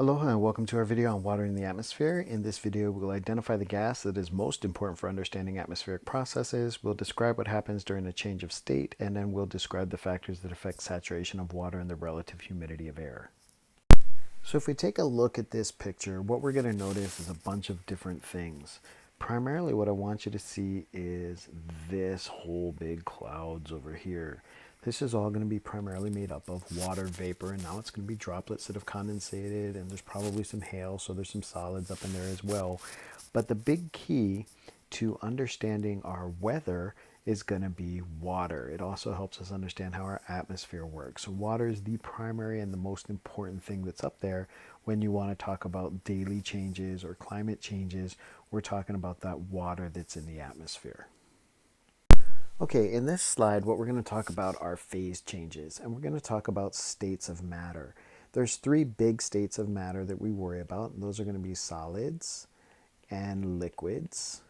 Aloha and welcome to our video on water in the atmosphere. In this video, we'll identify the gas that is most important for understanding atmospheric processes. We'll describe what happens during a change of state, and then we'll describe the factors that affect saturation of water and the relative humidity of air. So if we take a look at this picture, what we're going to notice is a bunch of different things. Primarily what I want you to see is this whole big clouds over here. This is all going to be primarily made up of water vapor, and now it's going to be droplets that have condensated, and there's probably some hail, so there's some solids up in there as well. But the big key to understanding our weather is going to be water. It also helps us understand how our atmosphere works. So water is the primary and the most important thing that's up there when you want to talk about daily changes or climate changes. We're talking about that water that's in the atmosphere. Okay, in this slide, what we're going to talk about are phase changes, and we're going to talk about states of matter. There's three big states of matter that we worry about, and those are going to be solids and liquids,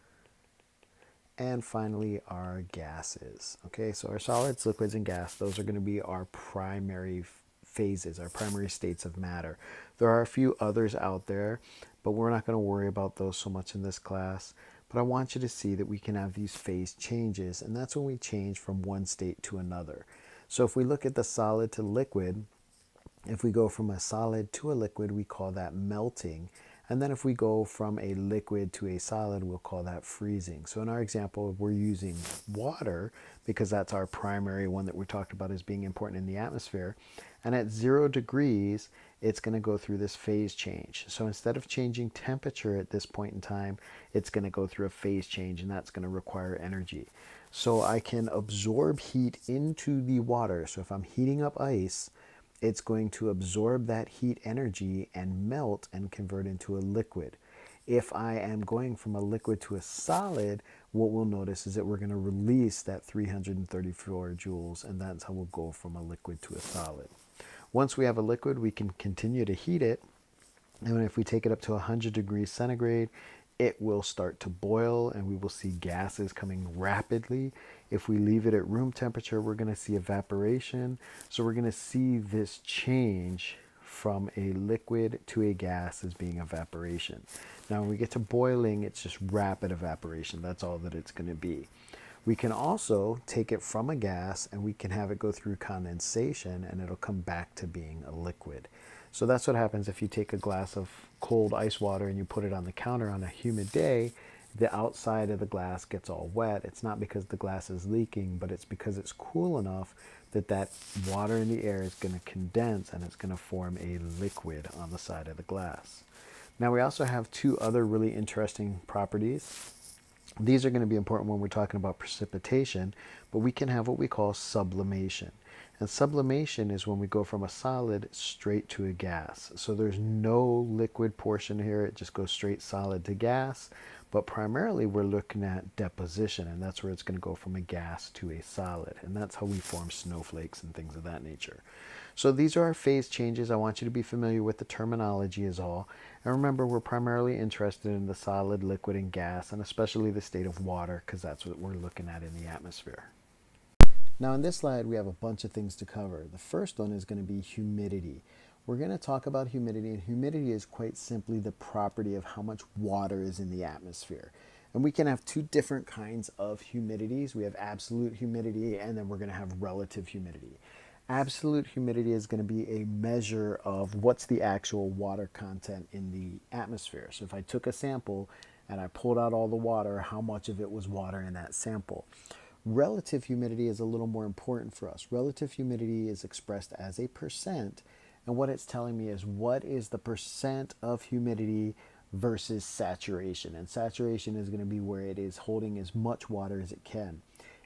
and finally our gases. Okay, so our solids, liquids, and gas, those are going to be our primary phases, our primary states of matter. There are a few others out there, but we're not going to worry about those so much in this class. But I want you to see that we can have these phase changes, and that's when we change from one state to another. So if we look at the solid to liquid, if we go from a solid to a liquid, we call that melting. And then if we go from a liquid to a solid, we'll call that freezing. So in our example, we're using water because that's our primary one that we talked about as being important in the atmosphere. And at 0 degrees, it's going to go through this phase change. So instead of changing temperature at this point in time, it's going to go through a phase change, and that's going to require energy. So I can absorb heat into the water. So if I'm heating up ice, it's going to absorb that heat energy and melt and convert into a liquid. If I am going from a liquid to a solid, what we'll notice is that we're going to release that 334 joules, and that's how we'll go from a liquid to a solid. Once we have a liquid, we can continue to heat it, and if we take it up to 100 degrees centigrade, it will start to boil, and we will see gases coming rapidly. If we leave it at room temperature, we're going to see evaporation. So we're going to see this change from a liquid to a gas as being evaporation. Now when we get to boiling, it's just rapid evaporation. That's all that it's going to be. We can also take it from a gas and we can have it go through condensation, and it'll come back to being a liquid. So that's what happens if you take a glass of cold ice water and you put it on the counter on a humid day. The outside of the glass gets all wet. It's not because the glass is leaking, but it's because it's cool enough that that water in the air is going to condense, and it's going to form a liquid on the side of the glass. Now we also have two other really interesting properties. These are going to be important when we're talking about precipitation, but we can have what we call sublimation. And sublimation is when we go from a solid straight to a gas. So there's no liquid portion here. It just goes straight solid to gas. But primarily we're looking at deposition, and that's where it's going to go from a gas to a solid. And that's how we form snowflakes and things of that nature. So these are our phase changes. I want you to be familiar with the terminology is all. And remember, we're primarily interested in the solid, liquid, and gas, and especially the state of water, because that's what we're looking at in the atmosphere. Now in this slide, we have a bunch of things to cover. The first one is going to be humidity. We're going to talk about humidity, and humidity is quite simply the property of how much water is in the atmosphere. And we can have two different kinds of humidities. We have absolute humidity, and then we're going to have relative humidity. Absolute humidity is going to be a measure of what's the actual water content in the atmosphere. So if I took a sample and I pulled out all the water, how much of it was water in that sample? Relative humidity is a little more important for us. Relative humidity is expressed as a percent, and what it's telling me is what is the percent of humidity versus saturation. And saturation is going to be where it is holding as much water as it can.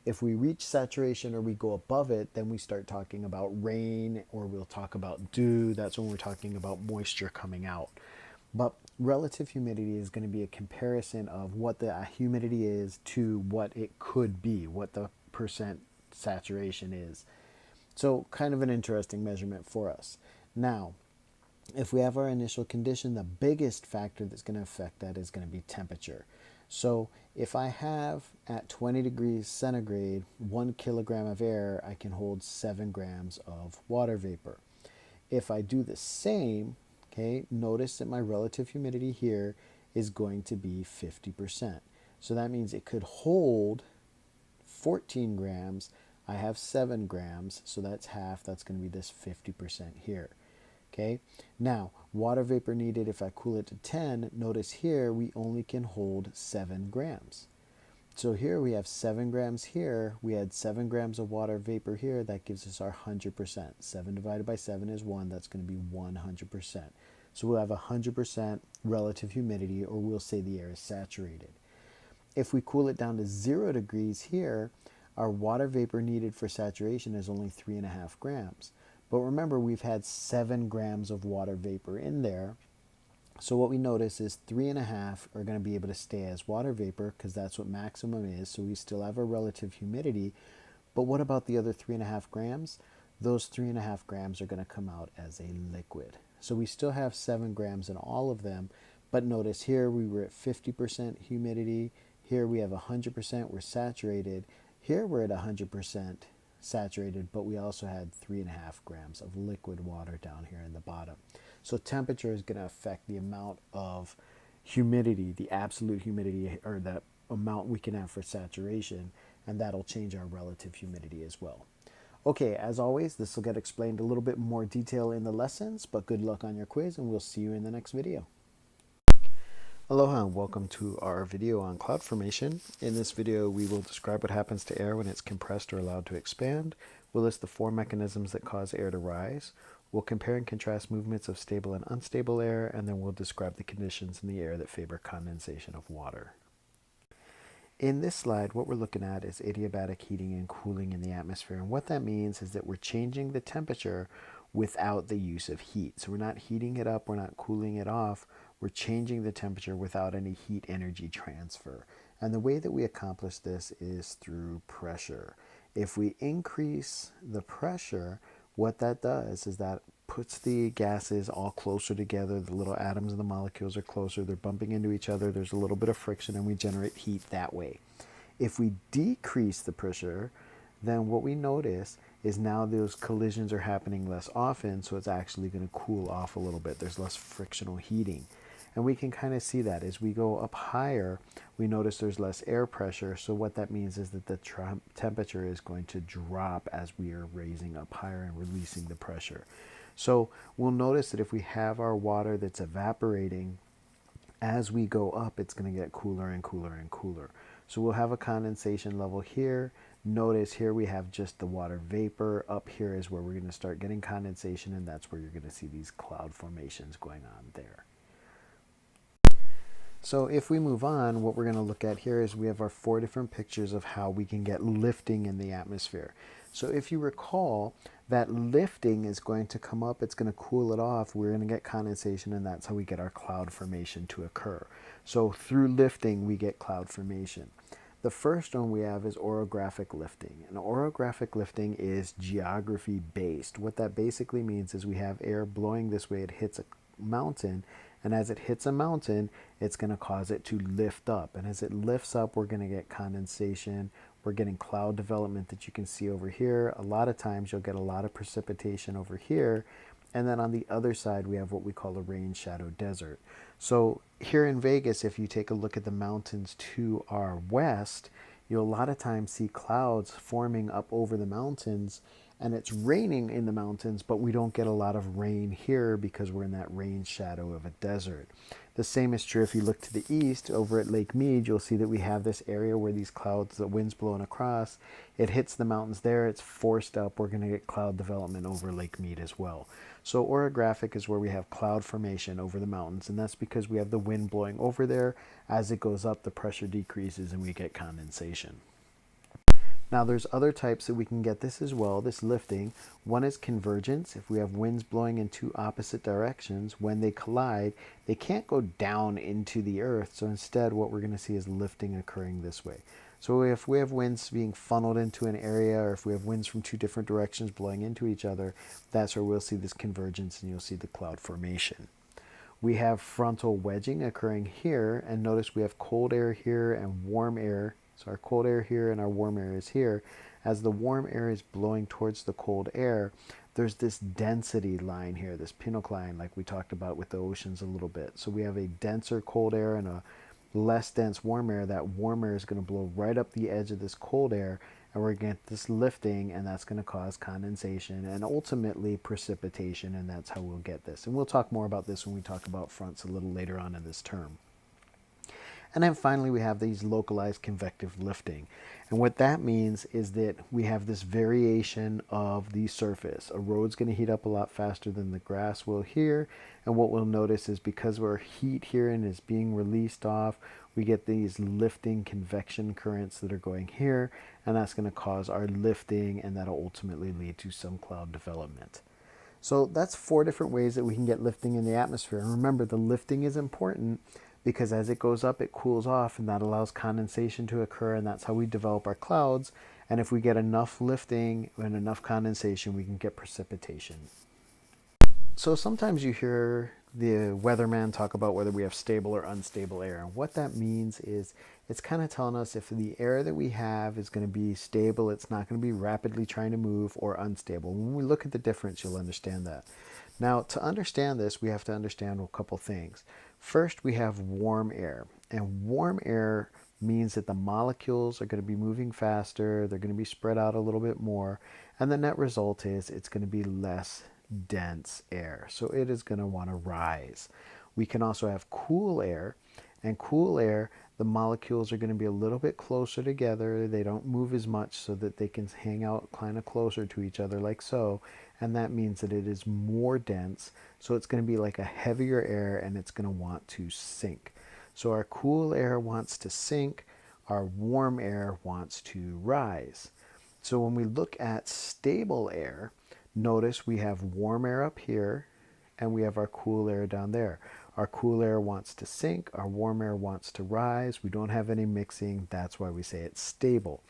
If we reach saturation or we go above it, then we start talking about rain, or we'll talk about dew. That's when we're talking about moisture coming out. But relative humidity is going to be a comparison of what the humidity is to what it could be, what the percent saturation is. So kind of an interesting measurement for us. Now, if we have our initial condition, the biggest factor that's going to affect that is going to be temperature. So if I have at 20 degrees centigrade 1 kilogram of air, I can hold 7 grams of water vapor. If I do the same Okay, notice that my relative humidity here is going to be 50%. So that means it could hold 14 grams. I have 7 grams, so that's half. That's going to be this 50% here. Okay, now water vapor needed if I cool it to 10, notice here we only can hold 7 grams. So here we have 7 grams here. We had 7 grams of water vapor here. That gives us our 100%. 7 divided by 7 is 1. That's going to be 100%. So we'll have 100% relative humidity, or we'll say the air is saturated. If we cool it down to 0 degrees here, our water vapor needed for saturation is only 3.5 grams. But remember, we've had 7 grams of water vapor in there. So what we notice is 3.5 are going to be able to stay as water vapor because that's what maximum is. So we still have a relative humidity. But what about the other 3.5 grams? Those 3.5 grams are going to come out as a liquid. So we still have 7 grams in all of them. But notice here we were at 50% humidity. Here we have 100%, we're saturated. Here we're at 100% saturated, but we also had 3.5 grams of liquid water down here in the bottom. So temperature is going to affect the amount of humidity, the absolute humidity, or that amount we can have for saturation, and that'll change our relative humidity as well. Okay, as always, this will get explained a little bit more detail in the lessons, but good luck on your quiz, and we'll see you in the next video. Aloha and welcome to our video on cloud formation. In this video, we will describe what happens to air when it's compressed or allowed to expand. We'll list the 4 mechanisms that cause air to rise. We'll compare and contrast movements of stable and unstable air, and then we'll describe the conditions in the air that favor condensation of water. In this slide, what we're looking at is adiabatic heating and cooling in the atmosphere. And what that means is that we're changing the temperature without the use of heat. So we're not heating it up, we're not cooling it off, we're changing the temperature without any heat energy transfer. And the way that we accomplish this is through pressure. If we increase the pressure, what that does is that puts the gases all closer together. The little atoms and the molecules are closer. They're bumping into each other. There's a little bit of friction, and we generate heat that way. If we decrease the pressure, then what we notice is now those collisions are happening less often, so it's actually going to cool off a little bit. There's less frictional heating. And we can kind of see that as we go up higher, we notice there's less air pressure. So what that means is that the temperature is going to drop as we are raising up higher and releasing the pressure. So we'll notice that if we have our water that's evaporating, as we go up, it's going to get cooler and cooler and cooler. So we'll have a condensation level here. Notice here we have just the water vapor. Up here is where we're going to start getting condensation, and that's where you're going to see these cloud formations going on there. So if we move on, what we're going to look at here is we have our 4 different pictures of how we can get lifting in the atmosphere. So if you recall, that lifting is going to come up, it's going to cool it off, we're going to get condensation, and that's how we get our cloud formation to occur. So through lifting, we get cloud formation. The first one we have is orographic lifting. And orographic lifting is geography based. What that basically means is we have air blowing this way, it hits a mountain, and as it hits a mountain, it's going to cause it to lift up. And as it lifts up, we're going to get condensation. We're getting cloud development that you can see over here. A lot of times you'll get a lot of precipitation over here. And then on the other side, we have what we call a rain shadow desert. So here in Vegas, if you take a look at the mountains to our west, you'll a lot of times see clouds forming up over the mountains, and it's raining in the mountains, but we don't get a lot of rain here because we're in that rain shadow of a desert. The same is true if you look to the east over at Lake Mead. You'll see that we have this area where these clouds, the wind's blowing across, it hits the mountains there, it's forced up, we're going to get cloud development over Lake Mead as well. So orographic is where we have cloud formation over the mountains, and that's because we have the wind blowing over there. As it goes up, the pressure decreases and we get condensation. Now there's other types that we can get this as well, this lifting. One is convergence. If we have winds blowing in 2 opposite directions, when they collide, they can't go down into the earth. So instead what we're going to see is lifting occurring this way. So if we have winds being funneled into an area, or if we have winds from 2 different directions blowing into each other, that's where we'll see this convergence and you'll see the cloud formation. We have frontal wedging occurring here, and notice we have cold air here and warm air. So our cold air here and our warm air is here. As the warm air is blowing towards the cold air, there's this density line here, this pinocline, like we talked about with the oceans a little bit. So we have a denser cold air and a less dense warm air. That warm air is going to blow right up the edge of this cold air, and we're going to get this lifting, and that's going to cause condensation and ultimately precipitation, and that's how we'll get this. And we'll talk more about this when we talk about fronts a little later on in this term. And then finally, we have these localized convective lifting. And what that means is that we have this variation of the surface. A road's going to heat up a lot faster than the grass will here. And what we'll notice is because our heat here and is being released off, we get these lifting convection currents that are going here. And that's going to cause our lifting, and that'll ultimately lead to some cloud development. So that's 4 different ways that we can get lifting in the atmosphere. And remember, the lifting is important because as it goes up, it cools off, and that allows condensation to occur, and that's how we develop our clouds. And if we get enough lifting and enough condensation, we can get precipitation. So sometimes you hear the weatherman talk about whether we have stable or unstable air. And what that means is it's kind of telling us if the air that we have is going to be stable, it's not going to be rapidly trying to move, or unstable. When we look at the difference, you'll understand that. Now, to understand this, we have to understand a couple things. First, we have warm air. And warm air means that the molecules are going to be moving faster, they're going to be spread out a little bit more, and the net result is it's going to be less dense air. So it is going to want to rise. We can also have cool air, and cool air, the molecules are going to be a little bit closer together. They don't move as much so that they can hang out kind of closer to each other like so. And that means that it is more dense. So it's going to be like a heavier air, and it's going to want to sink. So our cool air wants to sink. Our warm air wants to rise. So when we look at stable air, notice we have warm air up here, and we have our cool air down there. Our cool air wants to sink, our warm air wants to rise. We don't have any mixing. That's why we say it's stable.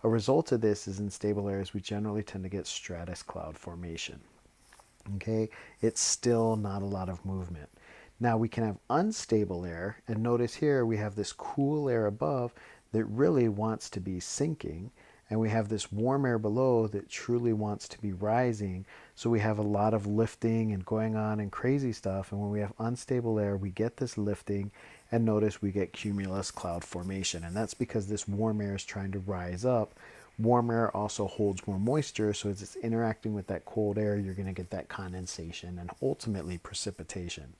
A result of this is in stable areas, we generally tend to get stratus cloud formation. Okay, it's still not a lot of movement. Now we can have unstable air, and notice here we have this cool air above that really wants to be sinking, and we have this warm air below that truly wants to be rising. So we have a lot of lifting and going on and crazy stuff. And when we have unstable air, we get this lifting, and notice we get cumulus cloud formation. And that's because this warm air is trying to rise up. Warm air also holds more moisture, so as it's interacting with that cold air, you're going to get that condensation and ultimately precipitation.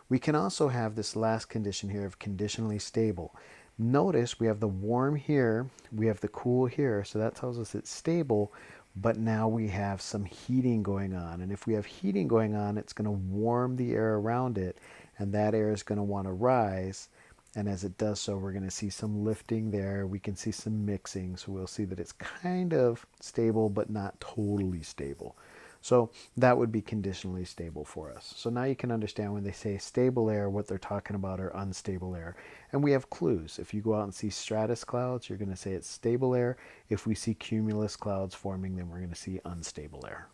We can also have this last condition here of conditionally stable. Notice we have the warm here, we have the cool here, so that tells us it's stable, but now we have some heating going on. And if we have heating going on, it's going to warm the air around it, and that air is going to want to rise. And as it does so, we're going to see some lifting there. We can see some mixing, so we'll see that it's kind of stable, but not totally stable. So that would be conditionally stable for us. So now you can understand when they say stable air, what they're talking about are unstable air. And we have clues. If you go out and see stratus clouds, you're going to say it's stable air. If we see cumulus clouds forming, then we're going to see unstable air.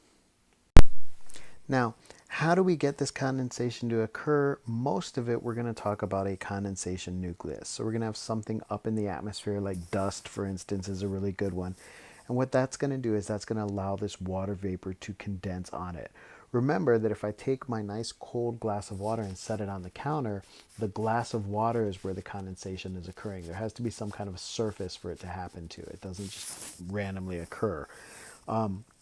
Now, how do we get this condensation to occur? Most of it, we're going to talk about a condensation nucleus. So we're going to have something up in the atmosphere, like dust, for instance, is a really good one. And what that's going to do is that's going to allow this water vapor to condense on it. Remember that if I take my nice cold glass of water and set it on the counter, the glass of water is where the condensation is occurring. There has to be some kind of a surface for it to happen to. It doesn't just randomly occur.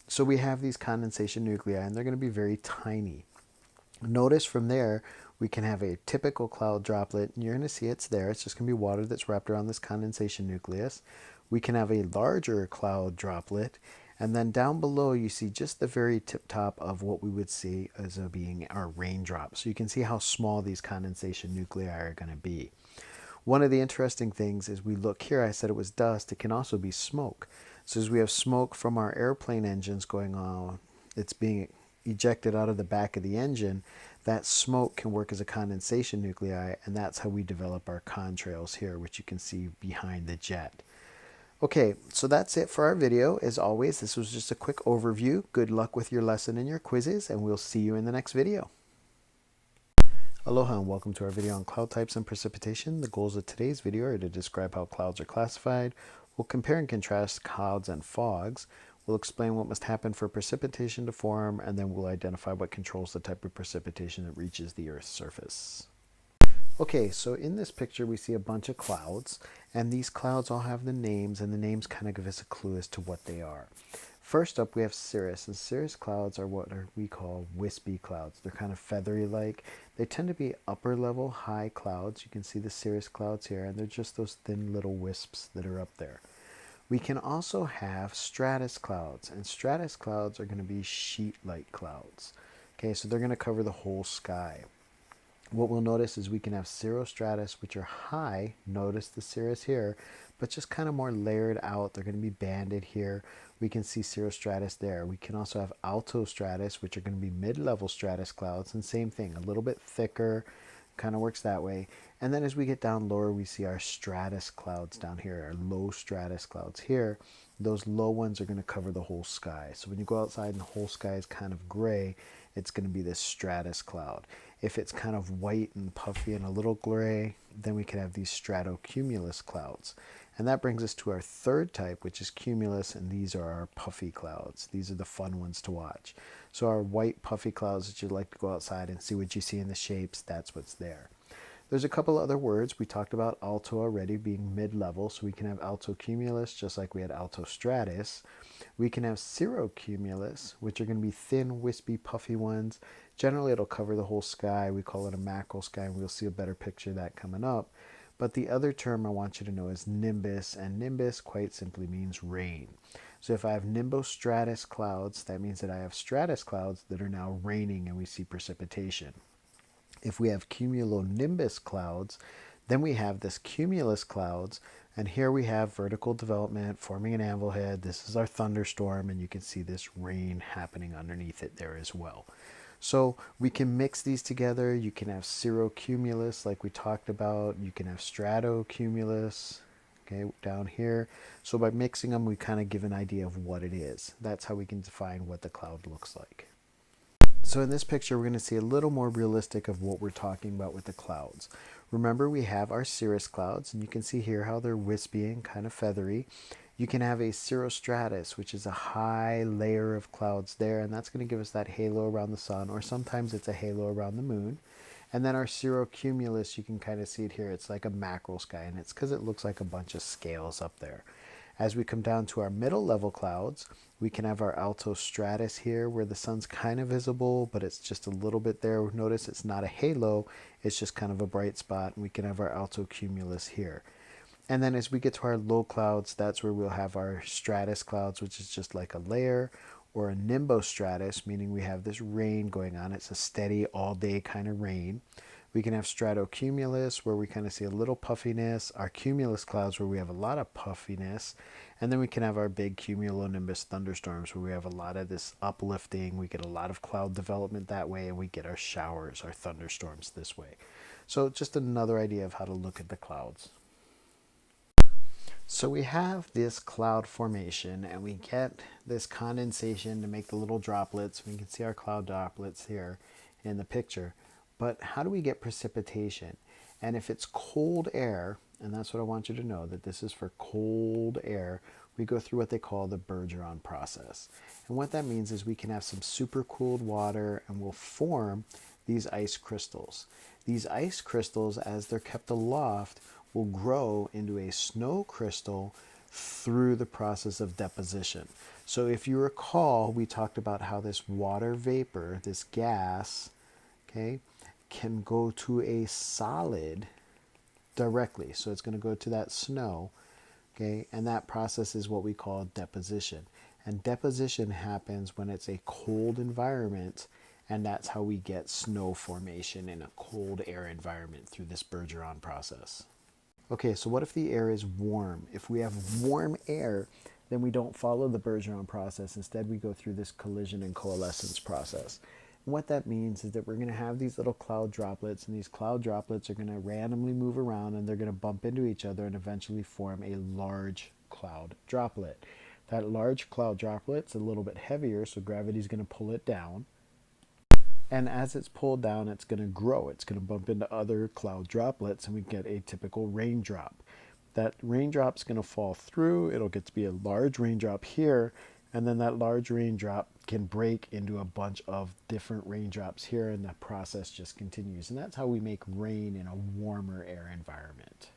So we have these condensation nuclei, and they're going to be very tiny. Notice from there, we can have a typical cloud droplet, and you're going to see it's there. It's just going to be water that's wrapped around this condensation nucleus. We can have a larger cloud droplet, and then down below you see just the very tip top of what we would see as being our raindrop. So you can see how small these condensation nuclei are going to be. One of the interesting things is we look here, I said it was dust, it can also be smoke. So as we have smoke from our airplane engines going on, it's being ejected out of the back of the engine, that smoke can work as a condensation nuclei, and that's how we develop our contrails here, which you can see behind the jet. Okay, so that's it for our video. As always, this was just a quick overview. Good luck with your lesson and your quizzes, and we'll see you in the next video. Aloha and welcome to our video on cloud types and precipitation. The goals of today's video are to describe how clouds are classified. We'll compare and contrast clouds and fogs. We'll explain what must happen for precipitation to form, and then we'll identify what controls the type of precipitation that reaches the Earth's surface. Okay, so in this picture we see a bunch of clouds, and these clouds all have the names, and the names kind of give us a clue as to what they are. First up we have cirrus, and cirrus clouds are what we call wispy clouds. They're kind of feathery like. They tend to be upper level high clouds. You can see the cirrus clouds here, and they're just those thin little wisps that are up there. We can also have stratus clouds, and stratus clouds are going to be sheet-like clouds. Okay, so they're going to cover the whole sky. What we'll notice is we can have cirrostratus, which are high, notice the cirrus here, but just kind of more layered out. They're going to be banded here. We can see cirrostratus there. We can also have altostratus, which are going to be mid-level stratus clouds, and same thing, a little bit thicker, kind of works that way. And then as we get down lower, we see our stratus clouds down here, our low stratus clouds here. Those low ones are going to cover the whole sky. So when you go outside and the whole sky is kind of gray, it's going to be this stratus cloud. If it's kind of white and puffy and a little gray, then we can have these stratocumulus clouds. And that brings us to our third type, which is cumulus, and these are our puffy clouds. These are the fun ones to watch. So our white puffy clouds that you'd like to go outside and see what you see in the shapes, that's what's there. There's a couple other words. We talked about alto already being mid-level, so we can have altocumulus just like we had altostratus. We can have cirrocumulus, which are going to be thin, wispy, puffy ones. Generally, it'll cover the whole sky. We call it a mackerel sky, and we'll see a better picture of that coming up. But the other term I want you to know is nimbus, and nimbus quite simply means rain. So if I have nimbostratus clouds, that means that I have stratus clouds that are now raining and we see precipitation. If we have cumulonimbus clouds, then we have this cumulus clouds, and here we have vertical development forming an anvil head. This is our thunderstorm, and you can see this rain happening underneath it there as well. So we can mix these together. You can have cirrocumulus like we talked about. You can have stratocumulus, okay, down here. So by mixing them, we kind of give an idea of what it is. That's how we can define what the cloud looks like. So in this picture, we're going to see a little more realistic of what we're talking about with the clouds. Remember, we have our cirrus clouds, and you can see here how they're wispy and kind of feathery. You can have a cirrostratus, which is a high layer of clouds there, and that's going to give us that halo around the sun, or sometimes it's a halo around the moon. And then our cirrocumulus, you can kind of see it here. It's like a mackerel sky, and it's because it looks like a bunch of scales up there. As we come down to our middle level clouds, we can have our altostratus here where the sun's kind of visible, but it's just a little bit there. Notice it's not a halo, it's just kind of a bright spot. And we can have our altocumulus here. And then as we get to our low clouds, that's where we'll have our stratus clouds, which is just like a layer, or a nimbostratus, meaning we have this rain going on. It's a steady all day kind of rain. We can have stratocumulus, where we kind of see a little puffiness, our cumulus clouds, where we have a lot of puffiness, and then we can have our big cumulonimbus thunderstorms, where we have a lot of this uplifting. We get a lot of cloud development that way, and we get our showers, our thunderstorms this way. So just another idea of how to look at the clouds. So we have this cloud formation, and we get this condensation to make the little droplets. We can see our cloud droplets here in the picture. But how do we get precipitation? And if it's cold air, and that's what I want you to know, that this is for cold air, we go through what they call the Bergeron process. And what that means is we can have some supercooled water, and we'll form these ice crystals. These ice crystals, as they're kept aloft, will grow into a snow crystal through the process of deposition. So if you recall, we talked about how this water vapor, this gas, okay, can go to a solid directly. So it's going to go to that snow, okay, and that process is what we call deposition. And deposition happens when it's a cold environment, and that's how we get snow formation in a cold air environment through this Bergeron process. Okay, so what if the air is warm? If we have warm air, then we don't follow the Bergeron process. Instead, we go through this collision and coalescence process. And what that means is that we're going to have these little cloud droplets, and these cloud droplets are going to randomly move around, and they're going to bump into each other and eventually form a large cloud droplet. That large cloud droplet's a little bit heavier, so gravity's going to pull it down. And as it's pulled down, it's going to grow. It's going to bump into other cloud droplets, and we get a typical raindrop. That raindrop's going to fall through. It'll get to be a large raindrop here, And then that large raindrop can break into a bunch of different raindrops here, and the process just continues. And that's how we make rain in a warmer air environment.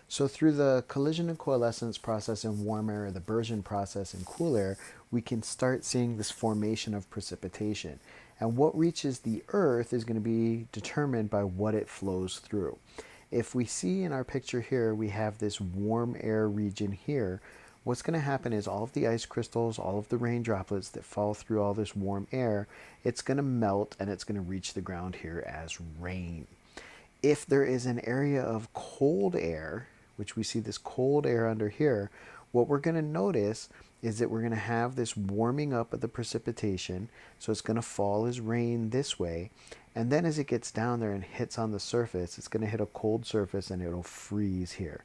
So through the collision and coalescence process in warm air, or the Bergin process in cool air, we can start seeing this formation of precipitation. And what reaches the earth is going to be determined by what it flows through. If we see in our picture here, we have this warm air region here. What's going to happen is all of the ice crystals, all of the rain droplets that fall through all this warm air, it's going to melt and it's going to reach the ground here as rain. If there is an area of cold air, which we see this cold air under here, what we're going to notice is that we're going to have this warming up of the precipitation. So it's going to fall as rain this way. And then as it gets down there and hits on the surface, it's going to hit a cold surface and it'll freeze here.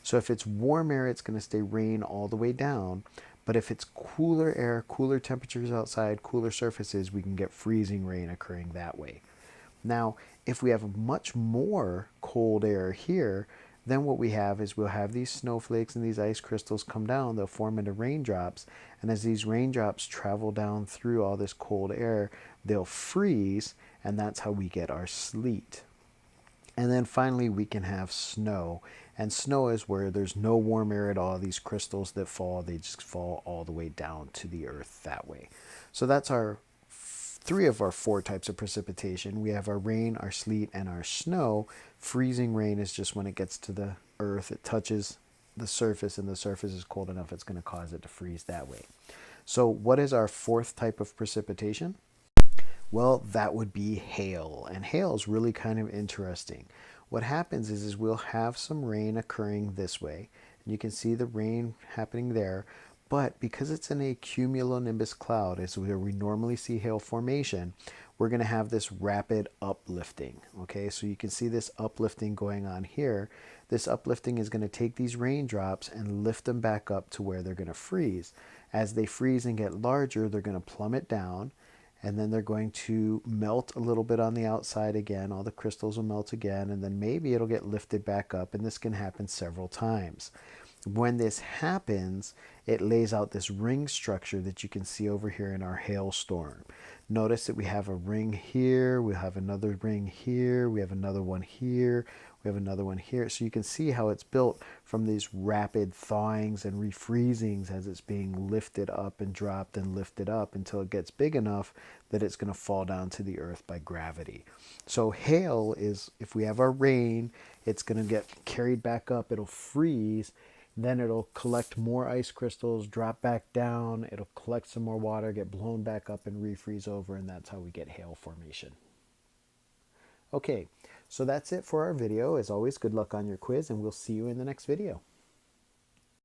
So if it's warm air, it's going to stay rain all the way down. But if it's cooler air, cooler temperatures outside, cooler surfaces, we can get freezing rain occurring that way. Now, if we have much more cold air here, then what we have is we'll have these snowflakes and these ice crystals come down, they'll form into raindrops, and as these raindrops travel down through all this cold air, they'll freeze, and that's how we get our sleet. And then finally we can have snow, and snow is where there's no warm air at all. These crystals that fall, they just fall all the way down to the earth that way. So that's our three of our four types of precipitation. We have our rain, our sleet, and our snow. Freezing rain is just when it gets to the earth, it touches the surface, and the surface is cold enough, it's going to cause it to freeze that way. So what is our fourth type of precipitation? Well, that would be hail. And hail is really kind of interesting. What happens is we'll have some rain occurring this way. And you can see the rain happening there. But because it's in a cumulonimbus cloud, is where we normally see hail formation, we're going to have this rapid uplifting. Okay, so you can see this uplifting going on here. This uplifting is going to take these raindrops and lift them back up to where they're going to freeze. As they freeze and get larger, they're going to plummet down, and then they're going to melt a little bit on the outside again. All the crystals will melt again, and then maybe it'll get lifted back up, and this can happen several times. When this happens, it lays out this ring structure that you can see over here in our hailstorm. Notice that we have a ring here, we have another ring here, we have another one here, we have another one here. So you can see how it's built from these rapid thawings and refreezings as it's being lifted up and dropped and lifted up until it gets big enough that it's going to fall down to the earth by gravity. So hail is, if we have our rain, it's going to get carried back up, it'll freeze, then it'll collect more ice crystals, drop back down, it'll collect some more water, get blown back up and refreeze over, and that's how we get hail formation. Okay, so that's it for our video. As always, good luck on your quiz, and we'll see you in the next video.